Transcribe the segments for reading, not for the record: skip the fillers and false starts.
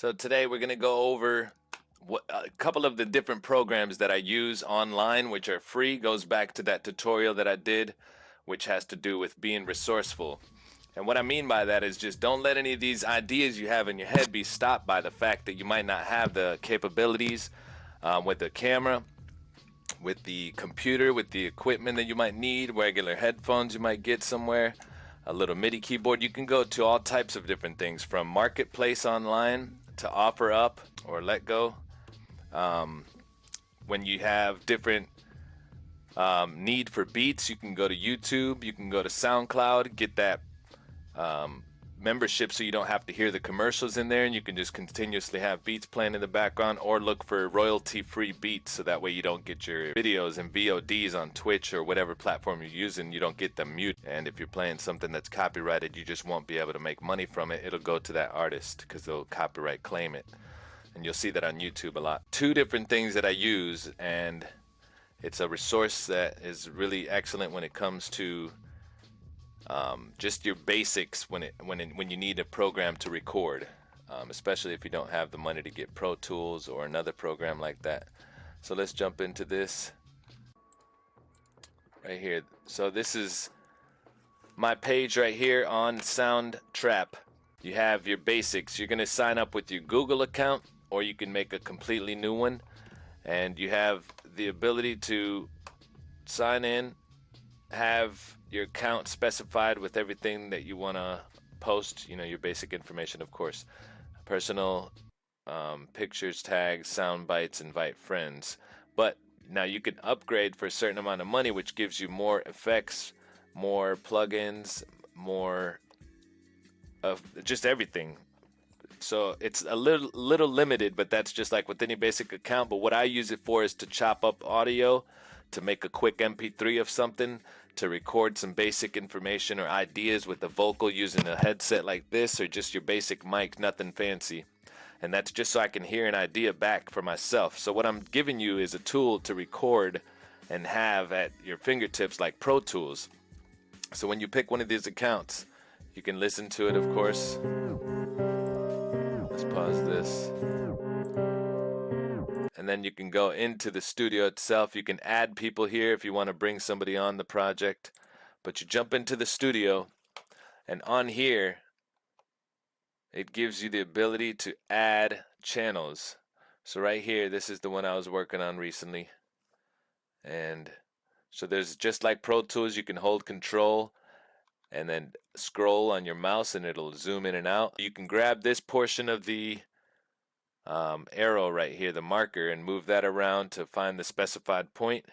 So today we're going to go over a couple of the different programs that I use online, which are free. Goes back to that tutorial that I did, which has to do with being resourceful. And what I mean by that is just don't let any of these ideas you have in your head be stopped by the fact that you might not have the capabilities with the camera, with the computer, with the equipment that you might need, regular headphones you might get somewhere, a little MIDI keyboard. You can go to all types of different things, from Marketplace online to OfferUp or Letgo. When you have different need for beats, you can go to YouTube, you can go to SoundCloud, get that membership so you don't have to hear the commercials in there, and you can just continuously have beats playing in the background, or look for royalty-free beats so that way you don't get your videos and VODs on Twitch or whatever platform you're using, you don't get them mute. And if you're playing something that's copyrighted, you just won't be able to make money from it. It'll go to that artist because they'll copyright claim it, and you'll see that on YouTube a lot. Two different things that I use, and it's a resource that is really excellent when it comes to just your basics when you need a program to record, especially if you don't have the money to get Pro Tools or another program like that. So let's jump into this right here. So this is my page right here on Soundtrap. You have your basics. You're going to sign up with your Google account, or you can make a completely new one, and you have the ability to sign in, have your account specified with everything that you want to post, your basic information, of course, personal pictures, tags, sound bites, invite friends. But now you can upgrade for a certain amount of money, which gives you more effects, more plugins, more of just everything. So it's a little limited, but that's just like with any basic account. But what I use it for is to chop up audio, to make a quick MP3 of something, to record some basic information or ideas with a vocal using a headset like this, or just your basic mic, nothing fancy. And that's just so I can hear an idea back for myself. So what I'm giving you is a tool to record and have at your fingertips, like Pro Tools. So when you pick one of these accounts, you can listen to it, of course. Let's pause this. And then you can go into the studio itself. You can add people here if you want to bring somebody on the project. But you jump into the studio, and on here, it gives you the ability to add channels. So right here, this is the one I was working on recently. And so there's, just like Pro Tools, you can hold control and then scroll on your mouse and it'll zoom in and out. You can grab this portion of the arrow right here, the marker, and move that around to find the specified point.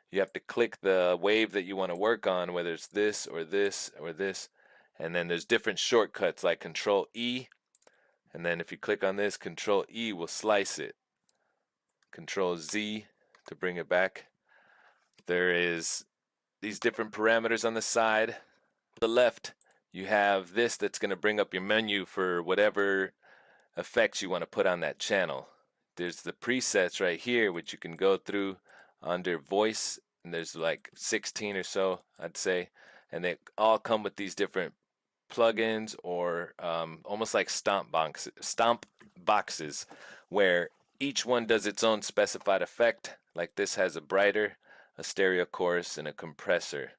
You have to click the wave that you want to work on, whether it's this or this or this, and then there's different shortcuts like Control E, and then if you click on this, Control E will slice it, Control Z to bring it back. There is these different parameters on the side. To the left, you have this that's going to bring up your menu for whatever effects you want to put on that channel. There's the presets right here, which you can go through under voice, and there's like 16 or so, I'd say, and they all come with these different plugins, or almost like stomp boxes, where each one does its own specified effect. Like this has a brighter, a stereo chorus, and a compressor,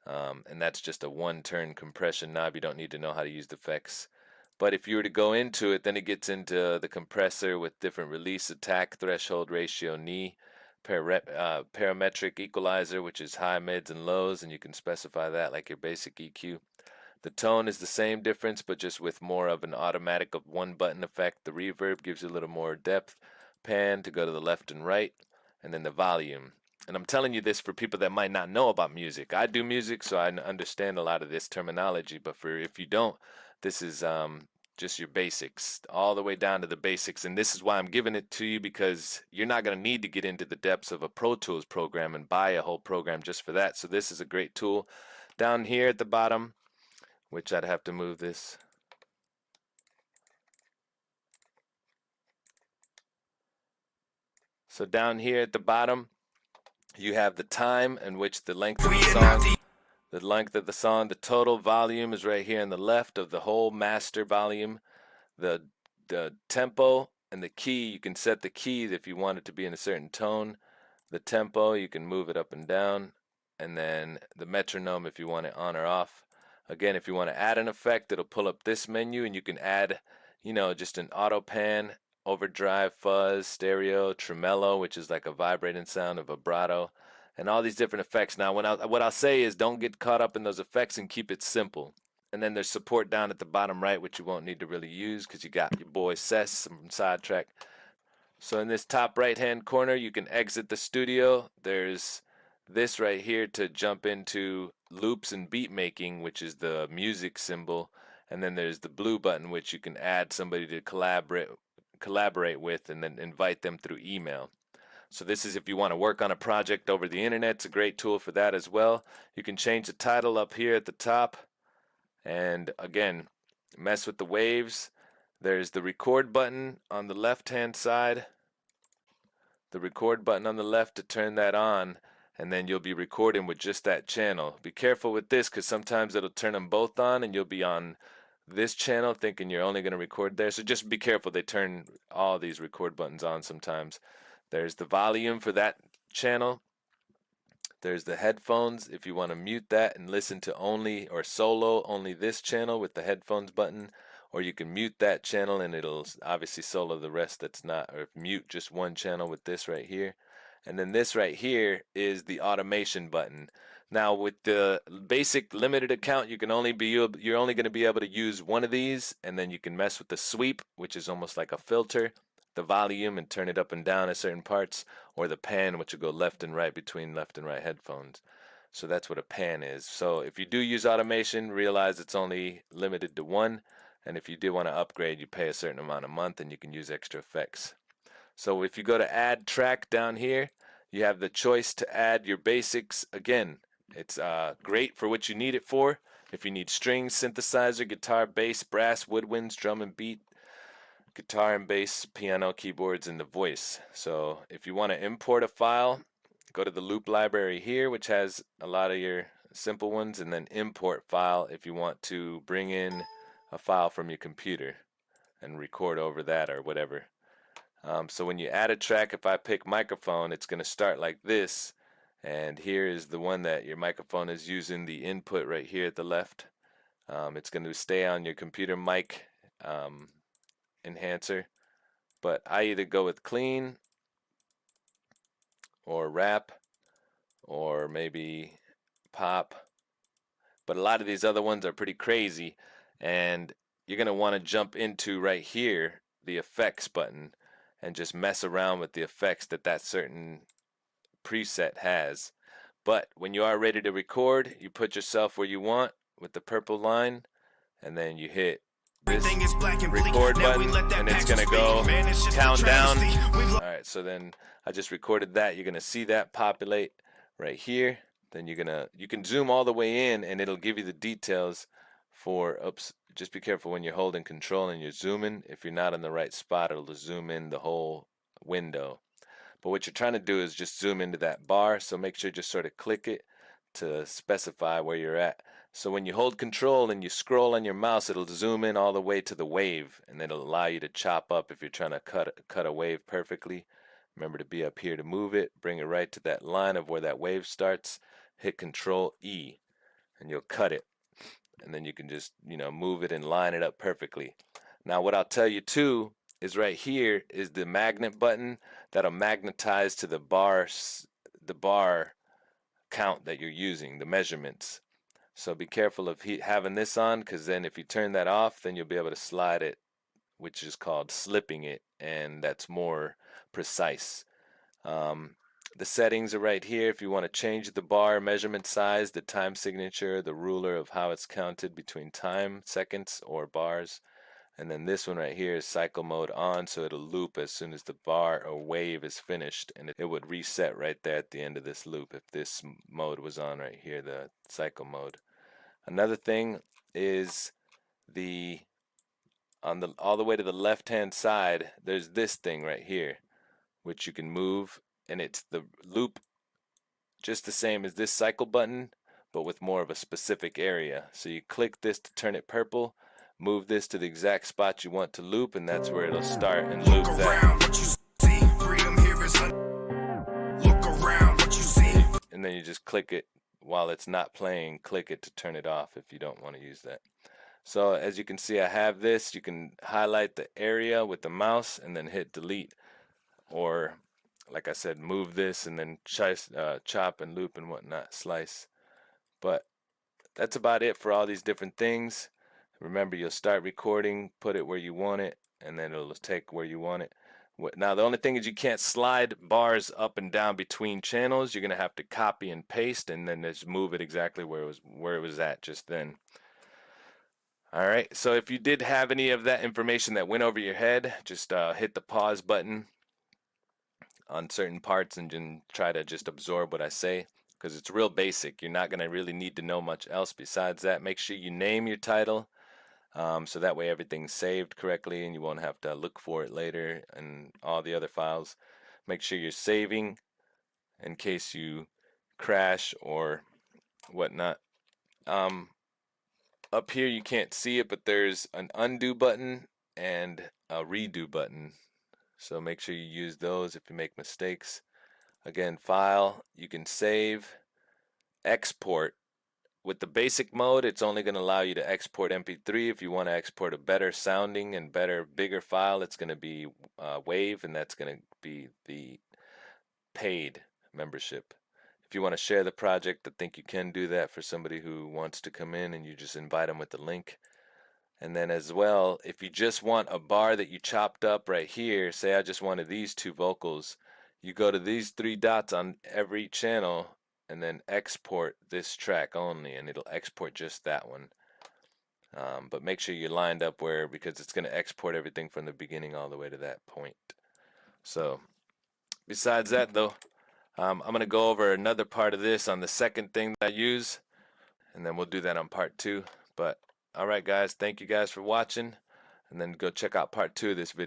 and that's just a one-turn compression knob. You don't need to know how to use the effects. But if you were to go into it, then it gets into the compressor with different release, attack, threshold, ratio, knee, parametric equalizer, which is high, mids, and lows, and you can specify that like your basic EQ. The tone is the same difference, but just with more of an automatic of one button effect. The reverb gives you a little more depth. Pan to go to the left and right, and then the volume. And I'm telling you this for people that might not know about music. I do music, so I understand a lot of this terminology, but if you don't, this is just your basics, all the way down to the basics. And this is why I'm giving it to you, because you're not going to need to get into the depths of a Pro Tools program and buy a whole program just for that. So this is a great tool. Down here at the bottom, which I'd have to move this. So down here at the bottom, you have the time in which the length of the song. The length of the song, the total volume is right here on the left of the whole master volume. The the tempo and the key, you can set the key if you want it to be in a certain tone. The tempo, you can move it up and down. And then the metronome if you want it on or off. Again, if you want to add an effect, it'll pull up this menu and you can add, just an auto pan, overdrive, fuzz, stereo, tremolo, which is like a vibrating sound, a vibrato, and all these different effects. Now, what I'll say is don't get caught up in those effects and keep it simple. And then there's support down at the bottom right, which you won't need to really use because you got your boy Cess from Sidetrack. So in this top right hand corner, you can exit the studio. There's this right here to jump into loops and beat making, which is the music symbol. And then there's the blue button, which you can add somebody to collaborate with and then invite them through email. So this is if you want to work on a project over the internet. It's a great tool for that as well. You can change the title up here at the top. And again, mess with the waves. There's the record button on the left hand side. The record button on the left to turn that on, and then you'll be recording with just that channel. Be careful with this because sometimes it'll turn them both on and you'll be on this channel thinking you're only going to record there. So just be careful. They turn all these record buttons on sometimes. There's the volume for that channel. There's the headphones if you want to mute that and listen to only or solo only this channel with the headphones button, or you can mute that channel and it'll obviously solo the rest that's not, or mute just one channel with this right here. And then this right here is the automation button. Now with the basic limited account, you're only going to be able to use one of these, and then you can mess with the sweep, which is almost like a filter, the volume and turn it up and down at certain parts, or the pan, which will go left and right between left and right headphones. So that's what a pan is. So if you do use automation, realize it's only limited to one, and if you do want to upgrade, you pay a certain amount a month and you can use extra effects. So if you go to add track down here, you have the choice to add your basics. Again, it's great for what you need it for. If you need strings, synthesizer, guitar, bass, brass, woodwinds, drum and beat, guitar and bass, piano, keyboards, and the voice. So if you want to import a file, go to the loop library here, which has a lot of your simple ones, and then import file if you want to bring in a file from your computer and record over that or whatever. So when you add a track, if I pick microphone, it's going to start like this, and here is the one that your microphone is using the input right here at the left. It's going to stay on your computer mic enhancer, but I either go with clean or wrap or maybe pop, but a lot of these other ones are pretty crazy, and you're going to want to jump into right here the effects button and just mess around with the effects that certain preset has. But when you are ready to record, you put yourself where you want with the purple line, and then you hit this record button, and it's gonna go count down. Alright, so then I just recorded that. You're gonna see that populate right here. Then you can zoom all the way in and it'll give you the details for, oops, just be careful when you're holding control and you're zooming. If you're not in the right spot, it'll zoom in the whole window. But what you're trying to do is just zoom into that bar, so make sure you just sort of click it to specify where you're at. So when you hold control and you scroll on your mouse, it'll zoom in all the way to the wave, and it'll allow you to chop up if you're trying to cut a wave perfectly. Remember to be up here to move it, bring it right to that line of where that wave starts, hit Control E, and you'll cut it. And then you can just, move it and line it up perfectly. Now what I'll tell you too is right here is the magnet button that'll magnetize to the bar count that you're using, the measurements. So be careful of having this on, because then if you turn that off, then you'll be able to slide it, which is called slipping it, and that's more precise. The settings are right here. If you want to change the bar measurement size, the time signature, the ruler of how it's counted between time, seconds, or bars. And then this one right here is cycle mode on, so it'll loop as soon as the bar or wave is finished, and it would reset right there at the end of this loop if this mode was on right here, the cycle mode. Another thing is all the way to the left hand side, there's this thing right here, which you can move, and it's the loop just the same as this cycle button, but with more of a specific area. So you click this to turn it purple, move this to the exact spot you want to loop, and that's where it'll start and loop that. And then you just click it while it's not playing, click it to turn it off if you don't want to use that. So as you can see, I have this. You can highlight the area with the mouse and then hit delete, or like I said, move this and then chop and loop and whatnot, slice. But that's about it for all these different things. Remember, you'll start recording, put it where you want it, and then it'll take where you want it. Now the only thing is you can't slide bars up and down between channels. You're gonna have to copy and paste and then just move it exactly where it was at just then. Alright, so if you did have any of that information that went over your head, just hit the pause button on certain parts and then try to just absorb what I say, because it's real basic. You're not going to really need to know much else besides that. Make sure you name your title, so that way everything's saved correctly and you won't have to look for it later and all the other files. Make sure you're saving in case you crash or whatnot. Up here you can't see it, but there's an undo button and a redo button, so make sure you use those if you make mistakes. Again, file, you can save, export. With the basic mode, it's only going to allow you to export MP3. If you want to export a better sounding and bigger file, it's going to be WAV, and that's going to be the paid membership. If you want to share the project, I think you can do that for somebody who wants to come in, and you just invite them with the link. And then as well, if you just want a bar that you chopped up right here, say I just wanted these 2 vocals, you go to these 3 dots on every channel and then export this track only, and it'll export just that one. But make sure you're lined up because it's going to export everything from the beginning all the way to that point. So besides that though, I'm going to go over another part of this on the second thing that I use, and then we'll do that on part 2. But alright guys, thank you guys for watching, and then go check out part 2 of this video.